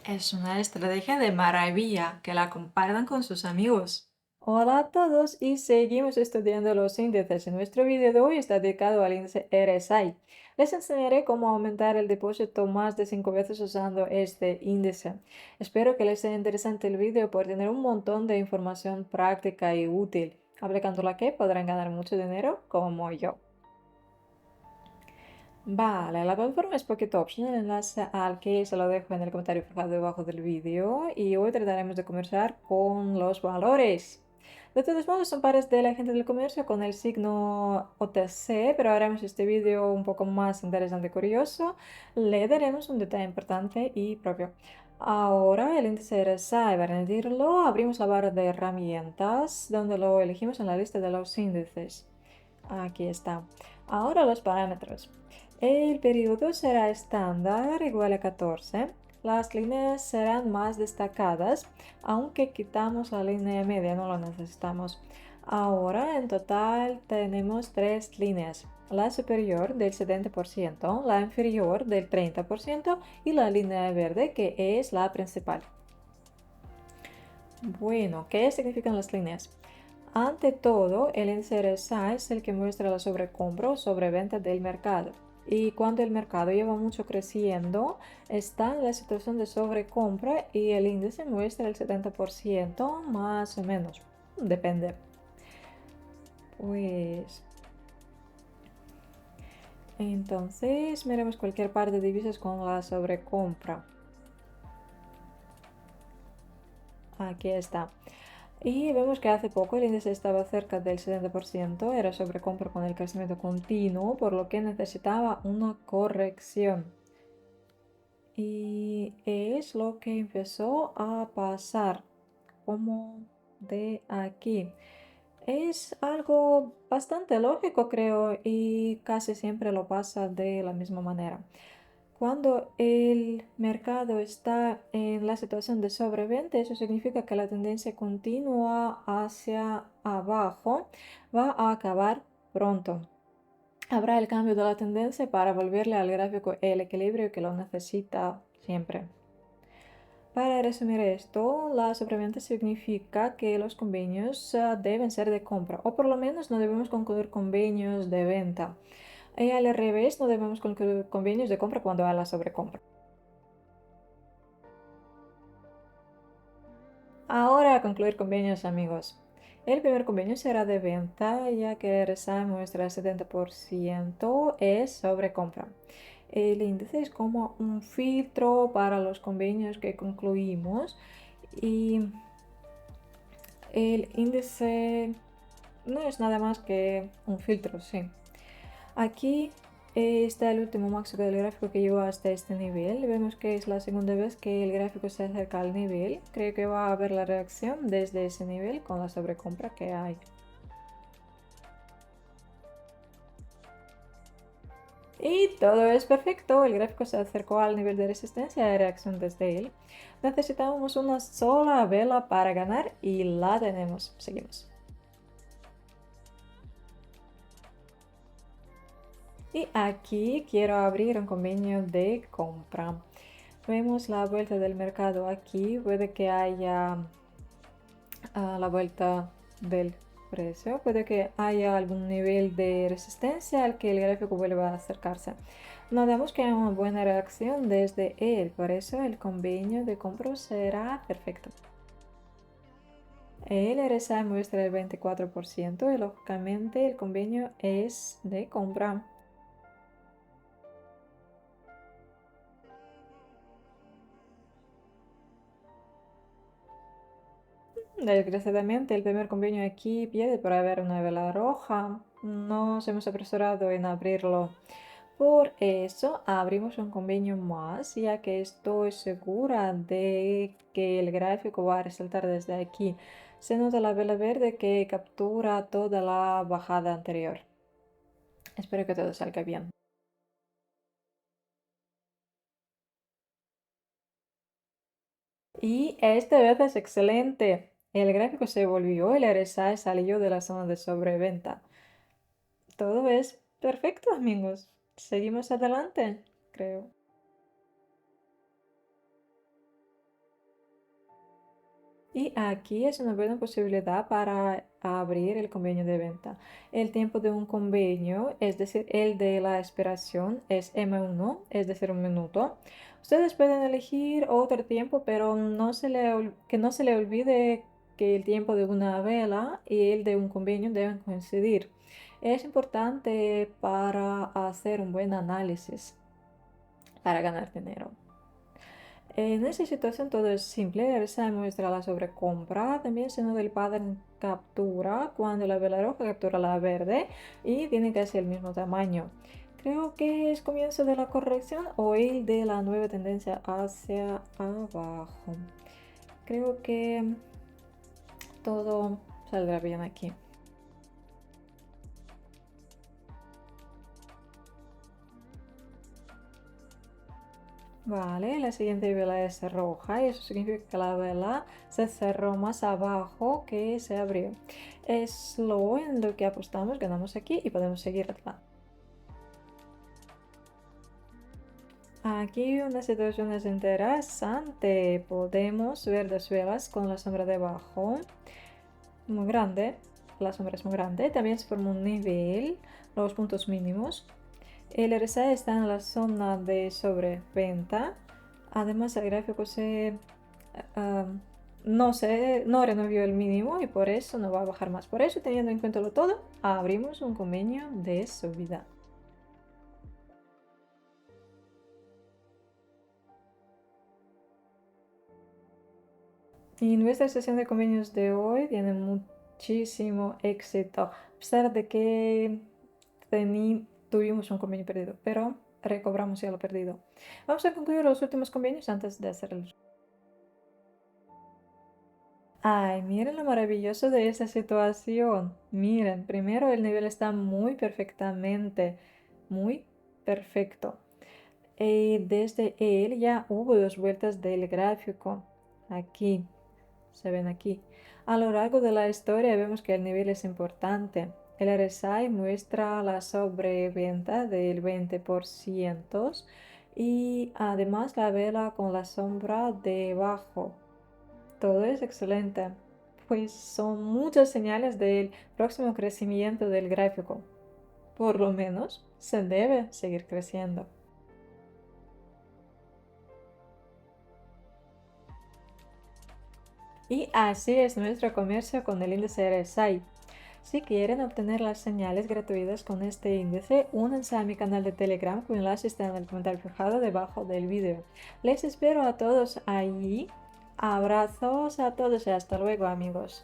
Es una estrategia de maravilla que la compartan con sus amigos. Hola a todos y seguimos estudiando los índices. En nuestro vídeo de hoy está dedicado al índice RSI. Les enseñaré cómo aumentar el depósito más de 5 veces usando este índice. Espero que les sea interesante el vídeo por tener un montón de información práctica y útil, aplicando la que podrán ganar mucho dinero como yo. Vale, la plataforma es Pocket Option, el enlace al que se lo dejo en el comentario fijado debajo del vídeo y hoy trataremos de conversar con los valores. De todos modos, son pares de la gente del comercio con el signo OTC, pero haremos este vídeo un poco más interesante y curioso. Le daremos un detalle importante y propio. Ahora el índice RSI, para añadirlo, abrimos la barra de herramientas donde lo elegimos en la lista de los índices. Aquí está. Ahora los parámetros. El periodo será estándar igual a 14. Las líneas serán más destacadas, aunque quitamos la línea media, no la necesitamos. Ahora en total tenemos tres líneas. La superior del 70%, la inferior del 30% y la línea verde que es la principal. Bueno, ¿qué significan las líneas? Ante todo, el índice RSI es el que muestra la sobrecompra o sobreventa del mercado. Y cuando el mercado lleva mucho creciendo, está en la situación de sobrecompra y el índice muestra el 70% más o menos. Depende. Pues entonces miremos cualquier par de divisas con la sobrecompra. Aquí está. Y vemos que hace poco el índice estaba cerca del 70%, era sobrecompra con el crecimiento continuo, por lo que necesitaba una corrección. Y es lo que empezó a pasar, como de aquí. Es algo bastante lógico, creo, y casi siempre lo pasa de la misma manera. Cuando el mercado está en la situación de sobreventa, eso significa que la tendencia continua hacia abajo va a acabar pronto. Habrá el cambio de la tendencia para volverle al gráfico el equilibrio que lo necesita siempre. Para resumir esto, la sobreventa significa que los convenios deben ser de compra, o por lo menos no debemos concluir convenios de venta. Y al revés, no debemos concluir convenios de compra cuando hay la sobrecompra. Ahora a concluir convenios, amigos. El primer convenio será de venta, ya que RSI muestra el 70% es sobre compra. El índice es como un filtro para los convenios que concluimos y el índice no es nada más que un filtro, sí. Aquí está el último máximo del gráfico que llegó hasta este nivel. Vemos que es la segunda vez que el gráfico se acerca al nivel. Creo que va a haber la reacción desde ese nivel con la sobrecompra que hay. Y todo es perfecto. El gráfico se acercó al nivel de resistencia y reacción desde él. Necesitamos una sola vela para ganar y la tenemos. Seguimos. Y aquí quiero abrir un convenio de compra. Vemos la vuelta del mercado aquí, puede que haya la vuelta del precio, puede que haya algún nivel de resistencia al que el gráfico vuelva a acercarse. Notamos que hay una buena reacción desde él, por eso el convenio de compra será perfecto. El RSI muestra el 24% y lógicamente el convenio es de compra. Desgraciadamente, el primer convenio aquí pierde por haber una vela roja. Nos hemos apresurado en abrirlo. Por eso abrimos un convenio más, ya que estoy segura de que el gráfico va a resaltar desde aquí. Se nota la vela verde que captura toda la bajada anterior. Espero que todo salga bien. Y esta vez es excelente. El gráfico se volvió y el RSI salió de la zona de sobreventa. Todo es perfecto, amigos. Seguimos adelante, creo. Y aquí es una buena posibilidad para abrir el convenio de venta. El tiempo de un convenio, es decir, el de la expiración, es M1, es decir, 1 minuto. Ustedes pueden elegir otro tiempo, pero que no se le olvide que el tiempo de una vela y el de un convenio deben coincidir. Es importante para hacer un buen análisis, para ganar dinero. En esta situación todo es simple, el RSI muestra la sobrecompra, también signo del pattern captura cuando la vela roja captura la verde y tiene casi el mismo tamaño. Creo que es comienzo de la corrección o el de la nueva tendencia hacia abajo. Creo que todo saldrá bien aquí. Vale, la siguiente vela es roja y eso significa que la vela se cerró más abajo que se abrió. Es lo en lo que apostamos, ganamos aquí y podemos seguir adelante. Aquí una situación es interesante. Podemos ver dos velas con la sombra debajo, muy grande. La sombra es muy grande. También se forma un nivel, los puntos mínimos. El RSI está en la zona de sobreventa. Además, el gráfico no renovó el mínimo y por eso no va a bajar más. Por eso, teniendo en cuenta todo, abrimos un convenio de subida. Y nuestra sesión de convenios de hoy tiene muchísimo éxito, a pesar de que tuvimos un convenio perdido, pero recobramos ya lo perdido. Vamos a concluir los últimos convenios antes de hacerlos. Ay, miren lo maravilloso de esta situación. Miren, primero el nivel está muy perfectamente, muy perfecto. Desde él ya hubo 2 vueltas del gráfico. Aquí, se ven aquí. A lo largo de la historia vemos que el nivel es importante. El RSI muestra la sobreventa del 20% y además la vela con la sombra debajo. Todo es excelente, pues son muchas señales del próximo crecimiento del gráfico. Por lo menos se debe seguir creciendo. Y así es nuestro comercio con el índice RSI. Si quieren obtener las señales gratuitas con este índice, únanse a mi canal de Telegram cuyo enlace está en el comentario fijado debajo del video. Les espero a todos allí. Abrazos a todos y hasta luego, amigos.